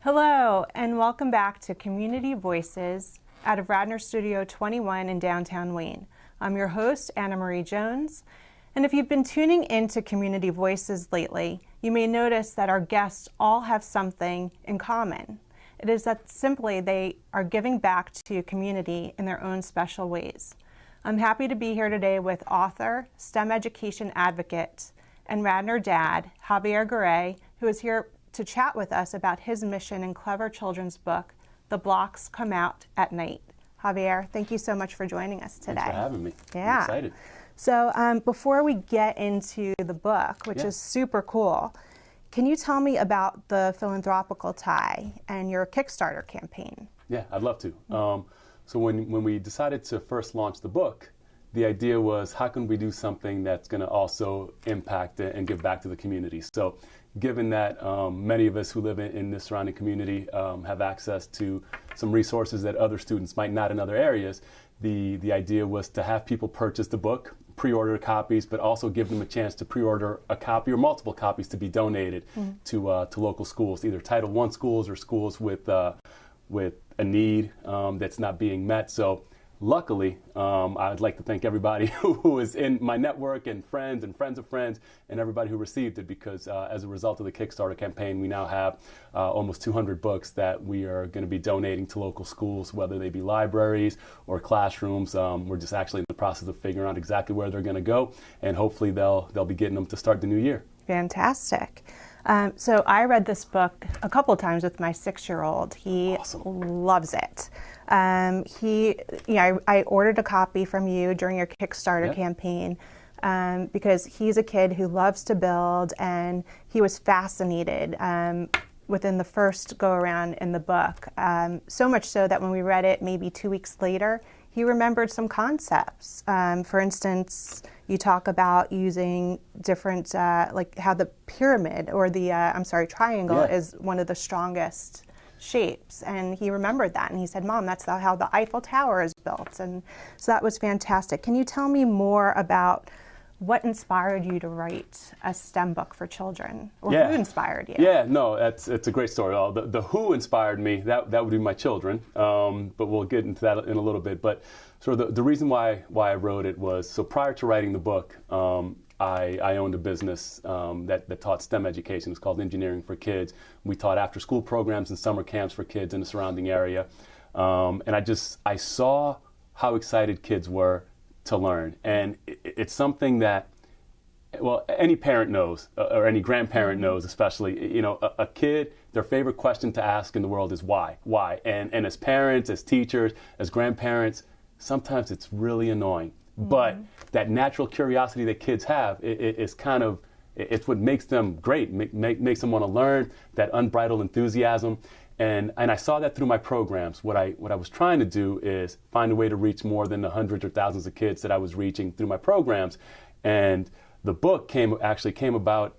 Hello, and welcome back to Community Voices out of Radnor Studio 21 in downtown Wayne. I'm your host, AnnaMarie Jones, and if you've been tuning into Community Voices lately, you may notice that our guests all have something in common. It is that simply they are giving back to community in their own special ways. I'm happy to be here today with author, STEM education advocate, and Radnor dad, Javier Garay, who is here to chat with us about his mission in clever children's book, The Blocks Come Out at Night. Javier, thank you so much for joining us today. Thanks for having me. Yeah. I'm excited. So before we get into the book, which is super cool, can you tell me about the philanthropical tie and your Kickstarter campaign? Yeah, I'd love to. So when we decided to first launch the book, the idea was how can we do something that's going to also impact and give back to the community. So given that many of us who live in this surrounding community have access to some resources that other students might not in other areas, the idea was to have people purchase the book, pre-order copies, but also give them a chance to pre-order a copy or multiple copies to be donated to local schools, either Title I schools or schools with a need that's not being met. So luckily, I'd like to thank everybody who is in my network and friends of friends and everybody who received it, because as a result of the Kickstarter campaign, we now have almost 200 books that we are going to be donating to local schools, whether they be libraries or classrooms. We're just actually in the process of figuring out exactly where they're going to go, and hopefully they'll be getting them to start the new year. Fantastic. So I read this book a couple of times with my 6-year-old. He loves it. I ordered a copy from you during your Kickstarter campaign because he's a kid who loves to build, and he was fascinated within the first go around in the book. So much so that when we read it maybe 2 weeks later, he remembered some concepts. For instance, you talk about using different, like how the pyramid or the, triangle is one of the strongest shapes. And he remembered that. And he said, Mom, that's how the Eiffel Tower is built. And so that was fantastic. Can you tell me more about what inspired you to write a STEM book for children? Or who inspired you? Yeah, no, it's a great story. The who inspired me, that would be my children, but we'll get into that in a little bit. But sort of the reason why I wrote it was, so prior to writing the book, I owned a business that taught STEM education. It's called Engineering for Kids. We taught after-school programs and summer camps for kids in the surrounding area. And I saw how excited kids were to learn. And it's something that, well, any parent knows, or any grandparent knows especially, a kid, their favorite question to ask in the world is why? Why? And as parents, as teachers, as grandparents, sometimes it's really annoying. But that natural curiosity that kids have is kind of, it's what makes them great, makes them want to learn, that unbridled enthusiasm. And I saw that through my programs. What I was trying to do is find a way to reach more than the hundreds or thousands of kids that I was reaching through my programs. And the book came about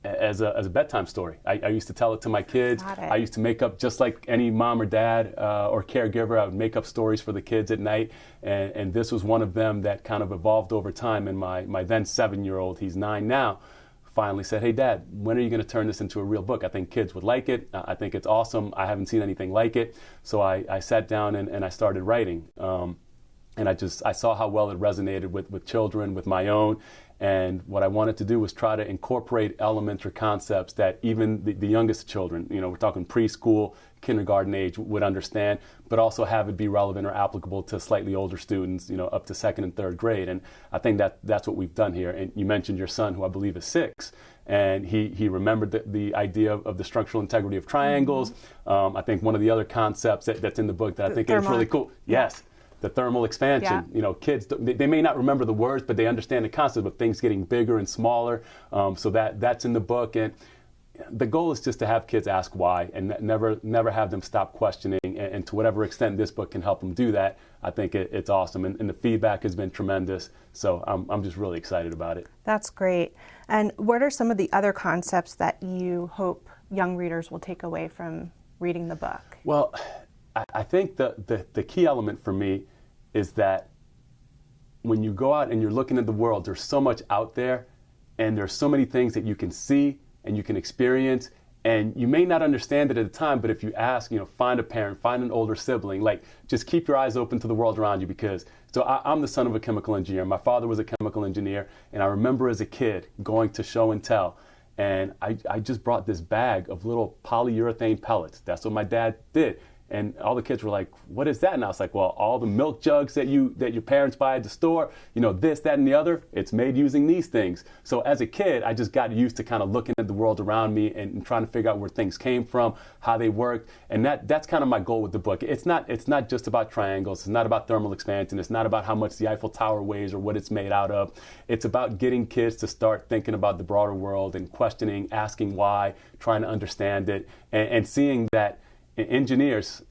as a bedtime story. I used to tell it to my kids. I used to make up, just like any mom or dad or caregiver, I would make up stories for the kids at night. And this was one of them that kind of evolved over time. And my then 7-year-old, he's 9 now, finally said, hey, Dad, when are you going to turn this into a real book? I think kids would like it. I think it's awesome. I haven't seen anything like it. So I sat down and I started writing. And I saw how well it resonated with children, with my own. And what I wanted to do was try to incorporate elements or concepts that even the youngest children, we're talking preschool, kindergarten age, would understand, but also have it be relevant or applicable to slightly older students, up to 2nd and 3rd grade. And I think that's what we've done here. And you mentioned your son, who I believe is 6, and he remembered the idea of the structural integrity of triangles. I think one of the other concepts that's in the book that I think is really cool. Yes. The thermal expansion. Kids, they may not remember the words, but they understand the concept of things getting bigger and smaller. So that's in the book. And the goal is just to have kids ask why, and never have them stop questioning. And to whatever extent this book can help them do that, I think it's awesome. And the feedback has been tremendous. So I'm just really excited about it. That's great. And what are some of the other concepts that you hope young readers will take away from reading the book? Well, I think the key element for me is that when you go out and you're looking at the world, there's so much out there, and there's so many things that you can see and you can experience, And you may not understand it at the time, but if you ask, find a parent, find an older sibling, like just keep your eyes open to the world around you, because I'm the son of a chemical engineer. My father was a chemical engineer, and I remember as a kid going to show and tell, and I just brought this bag of little polyurethane pellets. That's what my dad did. And all the kids were like, what is that? And I was like, well, all the milk jugs that your parents buy at the store, this, that, and the other, it's made using these things. So as a kid, I just got used to kind of looking at the world around me and trying to figure out where things came from, how they worked. And that's kind of my goal with the book. It's not just about triangles. It's not about thermal expansion. It's not about how much the Eiffel Tower weighs or what it's made out of. It's about getting kids to start thinking about the broader world and questioning, asking why, trying to understand it, and seeing that engineers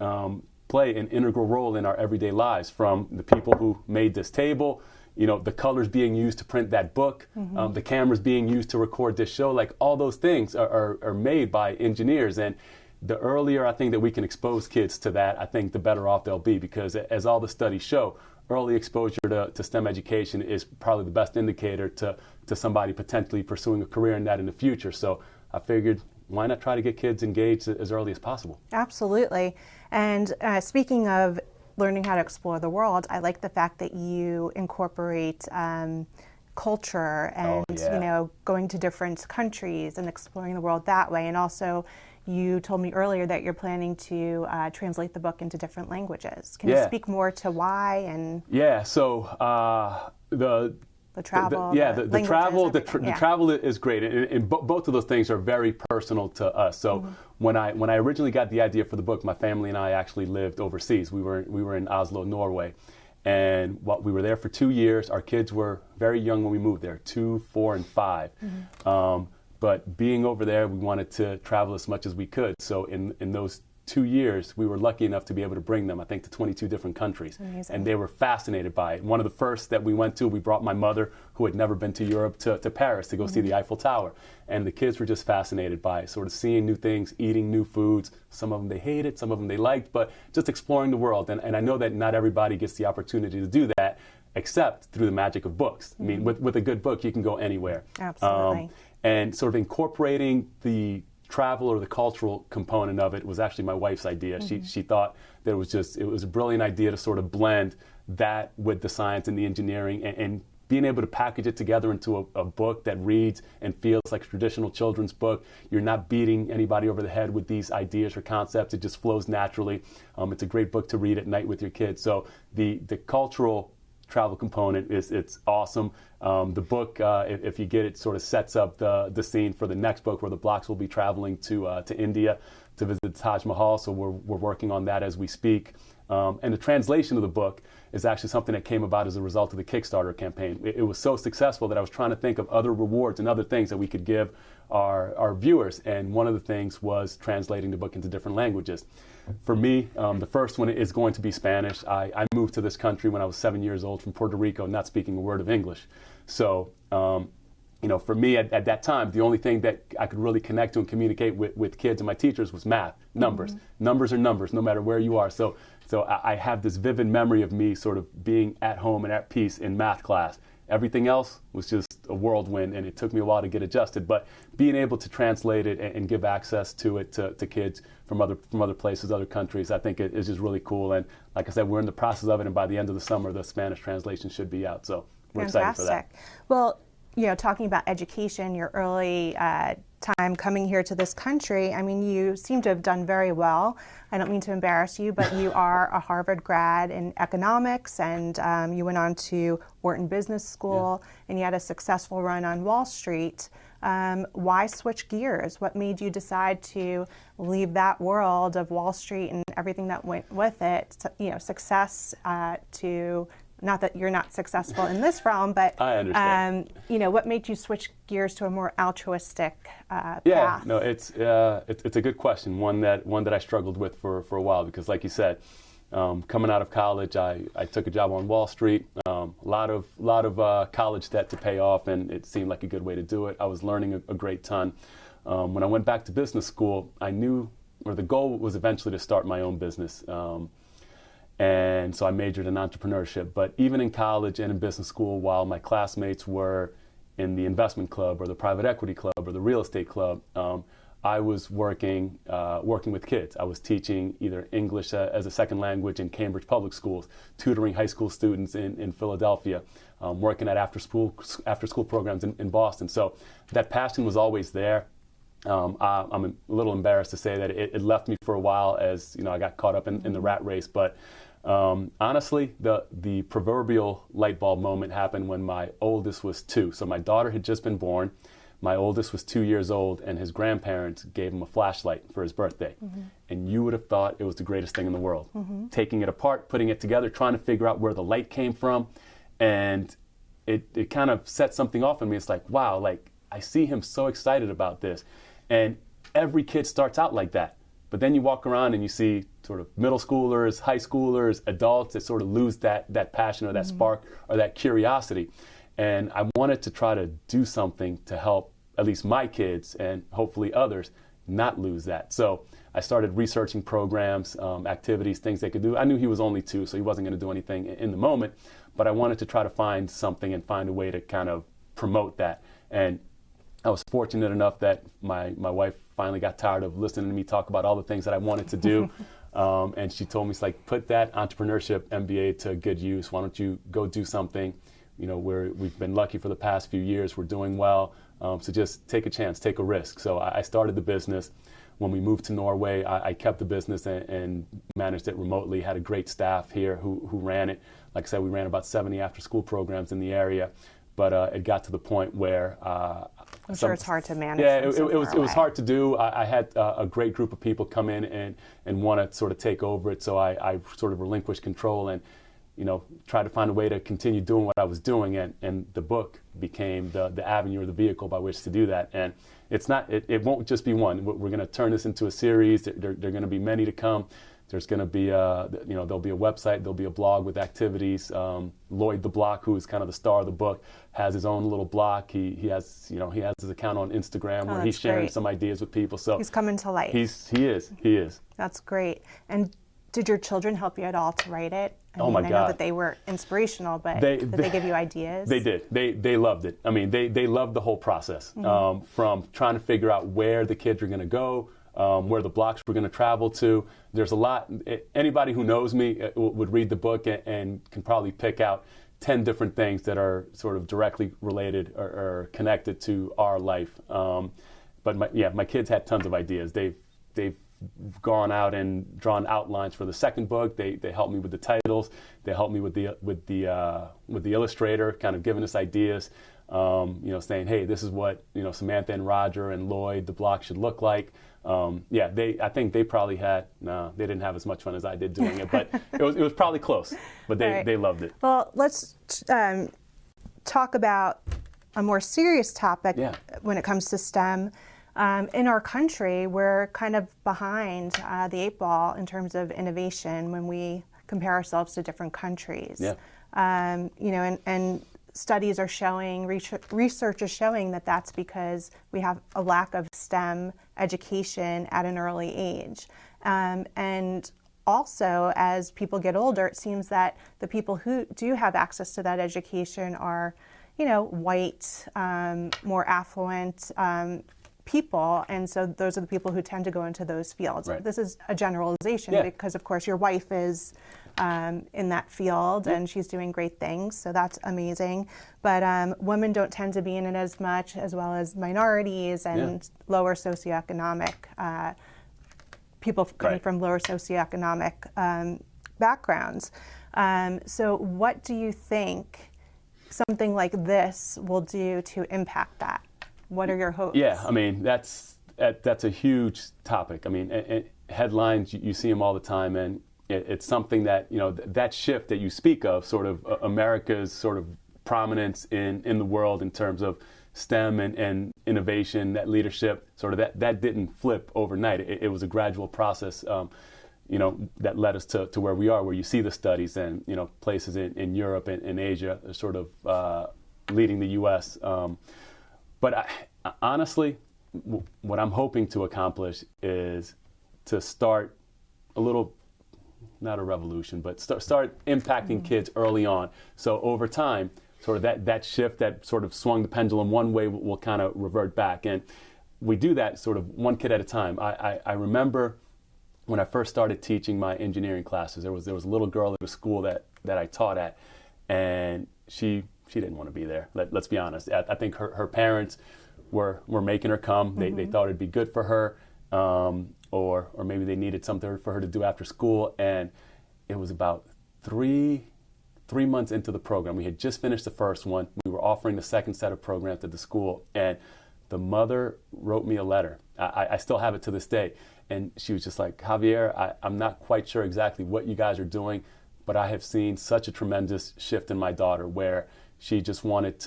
play an integral role in our everyday lives, from the people who made this table, the colors being used to print that book, the cameras being used to record this show. Like, all those things are made by engineers. And the earlier I think that we can expose kids to that, I think the better off they'll be, because as all the studies show, early exposure to STEM education is probably the best indicator to somebody potentially pursuing a career in that in the future. So I figured, why not try to get kids engaged as early as possible? Absolutely. And speaking of learning how to explore the world, I like the fact that you incorporate culture and going to different countries and exploring the world that way. And also, you told me earlier that you're planning to translate the book into different languages. Can you speak more to why? And so the travel, the travel is great, and both of those things are very personal to us. So when I originally got the idea for the book, my family and I actually lived overseas. We were in Oslo, Norway, and we were there for 2 years. Our kids were very young when we moved there, 2, 4, and 5. But being over there, we wanted to travel as much as we could. So in those 2 years, we were lucky enough to be able to bring them, I think, to 22 different countries. Amazing. And they were fascinated by it. One of the first that we went to, we brought my mother, who had never been to Europe, to Paris to go see the Eiffel Tower. And the kids were just fascinated by it, sort of seeing new things, eating new foods. Some of them they hated, some of them they liked, but just exploring the world. And I know that not everybody gets the opportunity to do that, except through the magic of books. I mean, with a good book, you can go anywhere. Absolutely. And sort of incorporating the travel or the cultural component of it was actually my wife's idea. She thought that it was a brilliant idea to sort of blend that with the science and the engineering, and being able to package it together into a book that reads and feels like a traditional children's book. You're not beating anybody over the head with these ideas or concepts. It just flows naturally. It's a great book to read at night with your kids. So the cultural travel component it's awesome. The book, if you get it, sort of sets up the scene for the next book, where the Blocks will be traveling to India to visit the Taj Mahal. So we're working on that as we speak. And the translation of the book is actually something that came about as a result of the Kickstarter campaign. It was so successful that I was trying to think of other rewards and other things that we could give our viewers. And one of the things was translating the book into different languages. For me, the first one is going to be Spanish. I moved to this country when I was 7 years old from Puerto Rico, not speaking a word of English. So, for me at that time, the only thing that I could really connect to and communicate with kids and my teachers was math, numbers. Numbers are numbers, no matter where you are. So I have this vivid memory of me sort of being at home and at peace in math class. Everything else was just a whirlwind, and it took me a while to get adjusted. But being able to translate it and give access to it to kids from other places, other countries, I think it is just really cool. And like I said, we're in the process of it, and by the end of the summer, the Spanish translation should be out. So we're excited for that. Well, talking about education, your early time coming here to this country, I mean, you seem to have done very well. I don't mean to embarrass you, but you are a Harvard grad in economics, and you went on to Wharton Business School, and you had a successful run on Wall Street. Why switch gears? What made you decide to leave that world of Wall Street and everything that went with it, success to... Not that you're not successful in this realm, but I understand. What made you switch gears to a more altruistic path? Yeah, no, it's a good question. One that I struggled with for a while, because, like you said, coming out of college, I took a job on Wall Street. A lot of college debt to pay off, and it seemed like a good way to do it. I was learning a great ton. When I went back to business school, I knew, or the goal was eventually to start my own business. And so I majored in entrepreneurship. But even in college and in business school, while my classmates were in the investment club or the private equity club or the real estate club, I was working with kids. I was teaching either English as a second language in Cambridge Public Schools, tutoring high school students in Philadelphia, working at after school programs in Boston. So that passion was always there. I'm a little embarrassed to say that it left me for a while as I got caught up in the rat race. But honestly, the proverbial light bulb moment happened when my oldest was 2. So my daughter had just been born. My oldest was 2 years old, and his grandparents gave him a flashlight for his birthday. And you would have thought it was the greatest thing in the world. Taking it apart, putting it together, trying to figure out where the light came from. And it kind of set something off in me. It's like, wow, like I see him so excited about this. And every kid starts out like that. But then you walk around and you see sort of middle schoolers, high schoolers, adults that sort of lose that passion or that spark or that curiosity. And I wanted to try to do something to help at least my kids and hopefully others not lose that. So I started researching programs, activities, things they could do. I knew he was only 2, so he wasn't going to do anything in the moment, but I wanted to try to find something and find a way to kind of promote that. And I was fortunate enough that my wife finally got tired of listening to me talk about all the things that I wanted to do. And she told me, it's like, put that entrepreneurship MBA to good use. Why don't you go do something? We've been lucky for the past few years. We're doing well. So just take a chance, take a risk. So I started the business. When we moved to Norway, I kept the business and managed it remotely, had a great staff here who ran it. Like I said, we ran about 70 after-school programs in the area. But it got to the point where... I'm sure it's hard to manage. Yeah, it was hard to do. I had a great group of people come in and want to sort of take over it. So I sort of relinquished control and try to find a way to continue doing what I was doing, and the book became the avenue or the vehicle by which to do that. And it won't just be one. We're going to turn this into a series. There are going to be many to come. There's going to be there'll be a website, there'll be a blog with activities. Lloyd the Block, who is kind of the star of the book, has his own little block. He has his account on Instagram where he's sharing some ideas with people. So he's coming to life. He is. That's great. And did your children help you at all to write it? I know that they were inspirational, but did they give you ideas? They did. They loved it. I mean, they loved the whole process, from trying to figure out where the kids are going to go, where the blocks we're going to travel to. There's a lot. Anybody who knows me would read the book and can probably pick out 10 different things that are sort of directly related or connected to our life. But my kids had tons of ideas. They've gone out and drawn outlines for the second book. They helped me with the titles. They helped me with the illustrator, kind of giving us ideas. Saying, hey, this is what Samantha and Roger and Lloyd the block should look like. I think they probably they didn't have as much fun as I did doing it, but it was probably close. But they loved it. Well, let's talk about a more serious topic when it comes to STEM. In our country, we're kind of behind the 8 ball in terms of innovation when we compare ourselves to different countries. Yeah. And studies are showing, research is showing that that's because we have a lack of STEM education at an early age. And also, as people get older, it seems that the people who do have access to that education are, white, more affluent people, and so those are the people who tend to go into those fields. Right. This is a generalization because, of course, your wife is in that field and she's doing great things, so that's amazing. But women don't tend to be in it as much, as well as minorities and lower socioeconomic people coming from lower socioeconomic backgrounds. So what do you think something like this will do to impact that? What are your hopes? Yeah, I mean, that's a huge topic. I mean, headlines, you see them all the time, and it's something that, that shift that you speak of, sort of America's sort of prominence in the world in terms of STEM and innovation, that leadership, sort of that didn't flip overnight. It was a gradual process, that led us to where we are, where you see the studies and, places in Europe and Asia are sort of leading the U.S. But honestly, what I'm hoping to accomplish is to start a little, not a revolution, but start impacting kids early on. So over time, sort of that shift that sort of swung the pendulum one way will kind of revert back. And we do that sort of one kid at a time. I remember when I first started teaching my engineering classes, there was a little girl at a school that I taught at, and she didn't want to be there. Let's be honest. I think her parents were making her come. They thought it'd be good for her, or maybe they needed something for her to do after school. And it was about three months into the program. We had just finished the first one. We were offering the second set of programs at the school, and the mother wrote me a letter. I still have it to this day. And she was just like, Javier, I'm not quite sure exactly what you guys are doing, but I have seen such a tremendous shift in my daughter where she just wanted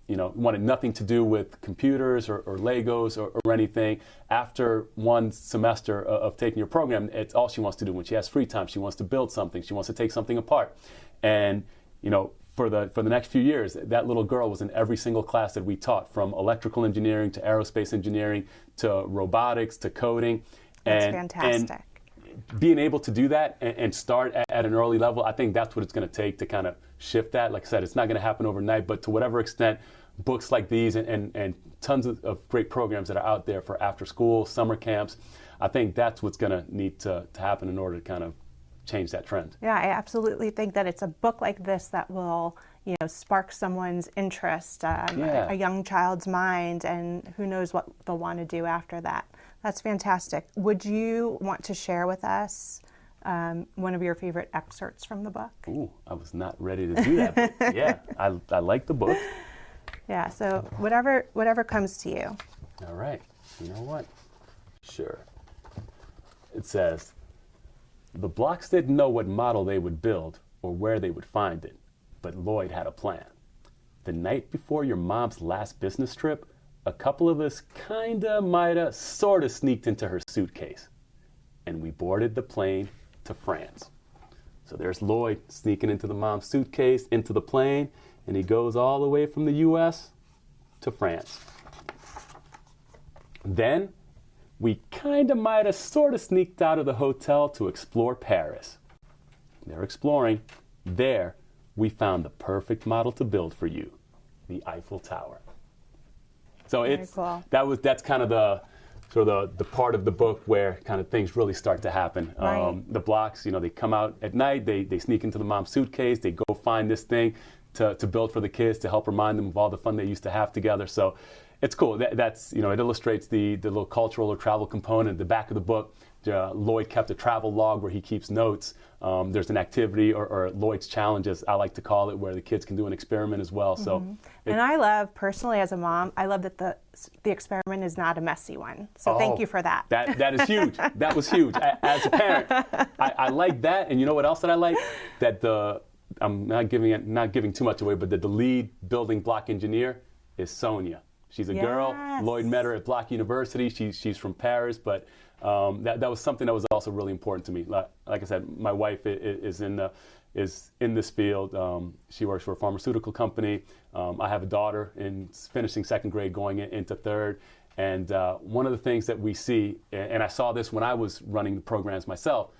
nothing to do with computers or Legos or anything. After one semester of taking your program, it's all she wants to do. When she has free time, she wants to build something. She wants to take something apart. And, for the next few years, that little girl was in every single class that we taught, from electrical engineering to aerospace engineering to robotics to coding. That's fantastic. And being able to do that and start at an early level, I think that's what it's going to take to kind of shift that. Like I said, it's not going to happen overnight, but to whatever extent, books like these and tons of great programs that are out there for after school, summer camps, I think that's what's going to need to happen in order to kind of change that trend. Yeah, I absolutely think that it's a book like this that will, spark someone's interest, a young child's mind, and who knows what they'll want to do after that. That's fantastic. Would you want to share with us one of your favorite excerpts from the book? Ooh, I was not ready to do that, but yeah, I like the book. Yeah, so whatever comes to you. All right, you know what? Sure. It says, the blocks didn't know what model they would build or where they would find it, but Lloyd had a plan. The night before your mom's last business trip, a couple of us sorta sneaked into her suitcase, and we boarded the plane to France. So there's Lloyd sneaking into the mom's suitcase, into the plane, and he goes all the way from the U.S. to France. Then we sorta sneaked out of the hotel to explore Paris. They're exploring. There, we found the perfect model to build for you, the Eiffel Tower. So cool. That's kind of the part of the book where kind of things really start to happen. Right. The blocks, they come out at night, they sneak into the mom's suitcase, they go find this thing to build for the kids to help remind them of all the fun they used to have together. So it's cool. That's it illustrates the little cultural or travel component. At the back of the book, Lloyd kept a travel log where he keeps notes. There's an activity or Lloyd's challenges, I like to call it, where the kids can do an experiment as well. So, and I love, personally as a mom, I love that the experiment is not a messy one. So thank you for that. That is huge. That was huge. As a parent, I like that. And you know what else that I like? That I'm not giving too much away, but the lead building block engineer is Sonia. She's a girl. Lloyd met her at Block University. She's from Paris, but that was something that was also really important to me. Like I said, my wife is in this field. She works for a pharmaceutical company. I have a daughter finishing second grade, going into third. And one of the things that we see, and I saw this when I was running the programs myself,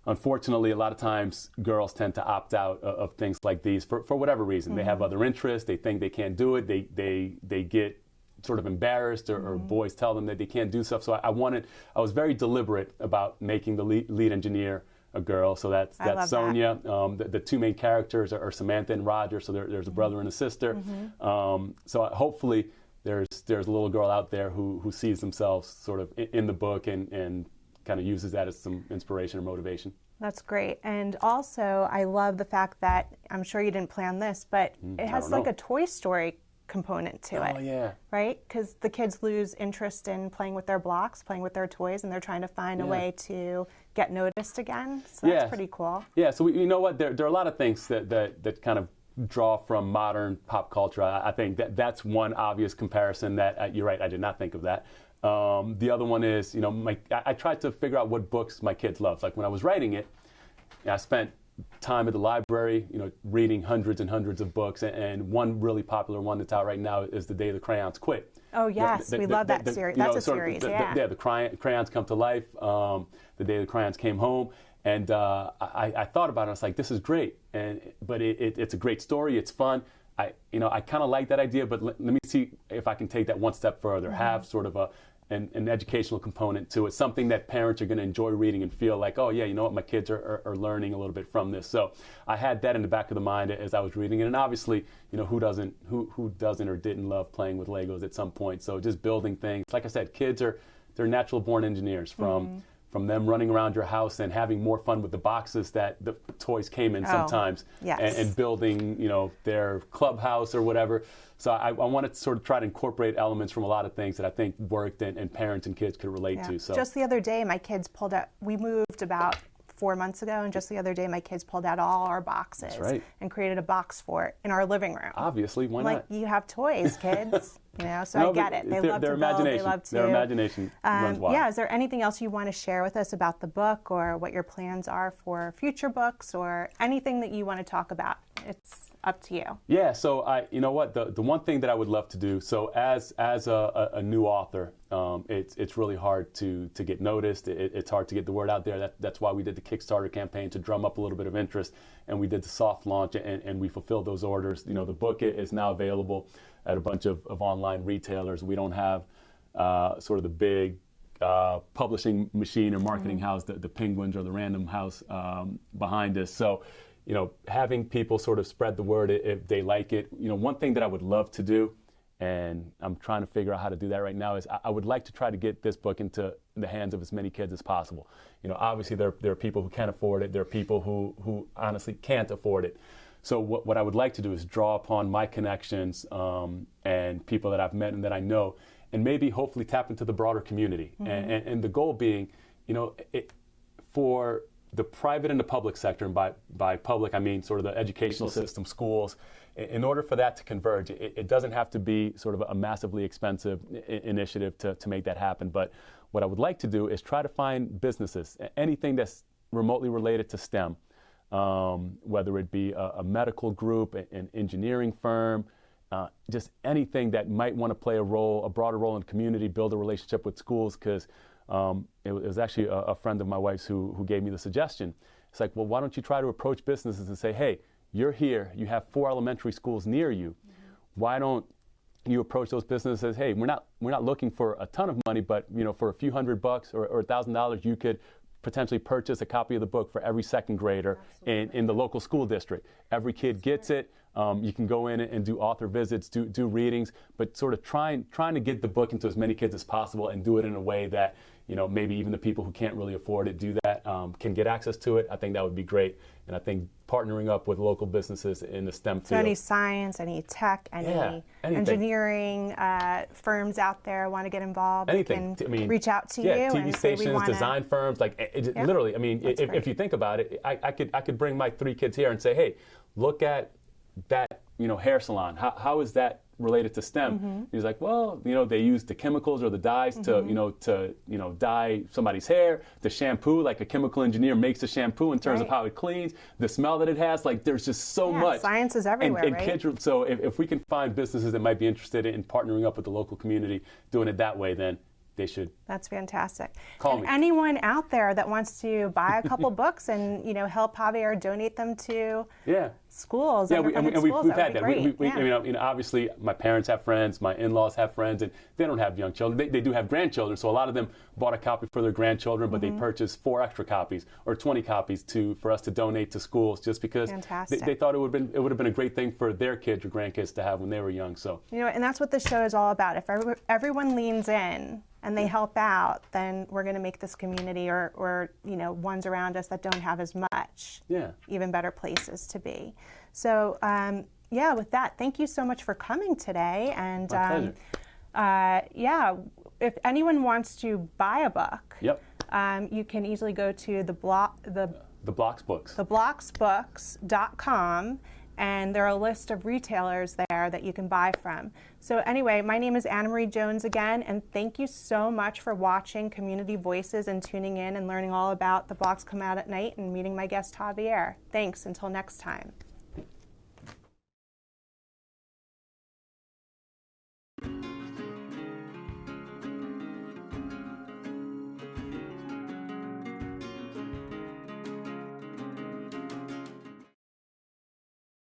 unfortunately, a lot of times girls tend to opt out of things like these for whatever reason. They have other interests. They think they can't do it. They get sort of embarrassed, or boys tell them that they can't do stuff. So I was very deliberate about making the lead engineer a girl. So that's Sonia. The two main characters are Samantha and Roger. So there's a brother and a sister. So hopefully there's a little girl out there who sees themselves sort of in the book and kind of uses that as some inspiration or motivation. That's great. And also, I love the fact that, I'm sure you didn't plan this, but it has like a Toy Story component to it. Oh, yeah. Right? Because the kids lose interest in playing with their blocks, playing with their toys, and they're trying to find a way to get noticed again. So that's pretty cool. Yeah, so you know what? There are a lot of things that kind of draw from modern pop culture. I think that's one obvious comparison that, you're right, I did not think of that. The other one is, I tried to figure out what books my kids love. Like when I was writing it, I spent time at the library, reading hundreds and hundreds of books, and one really popular one that's out right now is The Day the Crayons Quit. Oh yes, we love that series. That's a series, the crayons come to life. The Day the Crayons Came Home, and I thought about it. I was like, this is great, but it's a great story. It's fun. I kind of like that idea, but let me see if I can take that one step further. Have sort of an educational component to it, something that parents are going to enjoy reading and feel like, oh yeah, you know what, my kids are learning a little bit from this. So I had that in the back of the mind as I was reading it, and obviously, you know, who doesn't or didn't love playing with Legos at some point? So just building things. Like I said, they're natural born engineers from them running around your house and having more fun with the boxes that the toys came in sometimes, yes. and building, you know, their clubhouse or whatever. So I wanted to sort of try to incorporate elements from a lot of things that I think worked and parents and kids could relate to. So just the other day, my kids pulled out, we moved about 4 months ago, and just the other day my kids pulled out all our boxes and created a box fort in our living room. Obviously, why not? Like, you have toys, kids. You know, so I get it. They love to build, they love to. Their imagination runs wild. Yeah, is there anything else you want to share with us about the book, or what your plans are for future books, or anything that you want to talk about? It's up to you. Yeah, so you know what, the one thing that I would love to do, so as a new author, it's really hard to get noticed. It's hard to get the word out there. That's why we did the Kickstarter campaign, to drum up a little bit of interest, and we did the soft launch, and we fulfilled those orders. You know, the book is now available at a bunch of online retailers. We don't have sort of the big publishing machine or marketing house, the Penguins or the Random House behind us. So, you know, having people sort of spread the word if they like it. You know, one thing that I would love to do, and I'm trying to figure out how to do that right now, is I would like to try to get this book into the hands of as many kids as possible. You know, obviously there are people who can afford it. There are people who honestly can't afford it. So what I would like to do is draw upon my connections and people that I've met and that I know, and maybe hopefully tap into the broader community. And the goal being, you know, for the private and the public sector, and by public I mean sort of the educational system, schools, in order for that to converge, it doesn't have to be sort of a massively expensive initiative to make that happen. But what I would like to do is try to find businesses, anything that's remotely related to STEM, whether it be a medical group, an engineering firm, just anything that might want to play a broader role in the community, build a relationship with schools, because it was actually a friend of my wife's who gave me the suggestion. It's like, well, why don't you try to approach businesses and say, hey, you're here, you have 4 elementary schools near you. Why don't you approach those businesses and say, hey, we're not looking for a ton of money, but you know, for a few $100 or $1,000, you could potentially purchase a copy of the book for every second grader in the local school district. Every kid gets it. You can go in and do author visits, do readings, but sort of trying to get the book into as many kids as possible, and do it in a way that, you know, maybe even the people who can't really afford it can get access to it. I think that would be great. And I think partnering up with local businesses in the STEM field. So any science, any tech, any engineering firms out there want to get involved, anything. Can reach out to you. TV and stations, say we design firms, like literally. I mean, if you think about it, I could bring my 3 kids here and say, hey, look at that, you know, hair salon. How is that related to STEM? He's like, well, you know, they use the chemicals or the dyes to dye somebody's hair. The shampoo, like a chemical engineer makes the shampoo in terms of how it cleans, the smell that it has. Like, there's just so much. Science is everywhere, and right? Kids, so if we can find businesses that might be interested in partnering up with the local community, doing it that way, then they should. That's fantastic. Call me. Anyone out there that wants to buy a couple books and, you know, help Javier donate them to schools. Yeah, we've had that. I mean, obviously, my parents have friends, my in-laws have friends, and they don't have young children. They do have grandchildren, so a lot of them bought a copy for their grandchildren, but they purchased 4 extra copies or 20 copies for us to donate to schools, just because they thought it would have been a great thing for their kids or grandkids to have when they were young. So, you know, and that's what this show is all about. If everyone leans in and they help out, then we're going to make this community or you know, ones around us that don't have as much, even better places to be. So with that, thank you so much for coming today. And if anyone wants to buy a book, you can easily go to the Blocks Books, theblocksbooks.com. And there are a list of retailers there that you can buy from. So anyway, my name is AnnaMarie Jones again, and thank you so much for watching Community Voices and tuning in and learning all about The Blocks Come Out at Night and meeting my guest Javier. Thanks, until next time.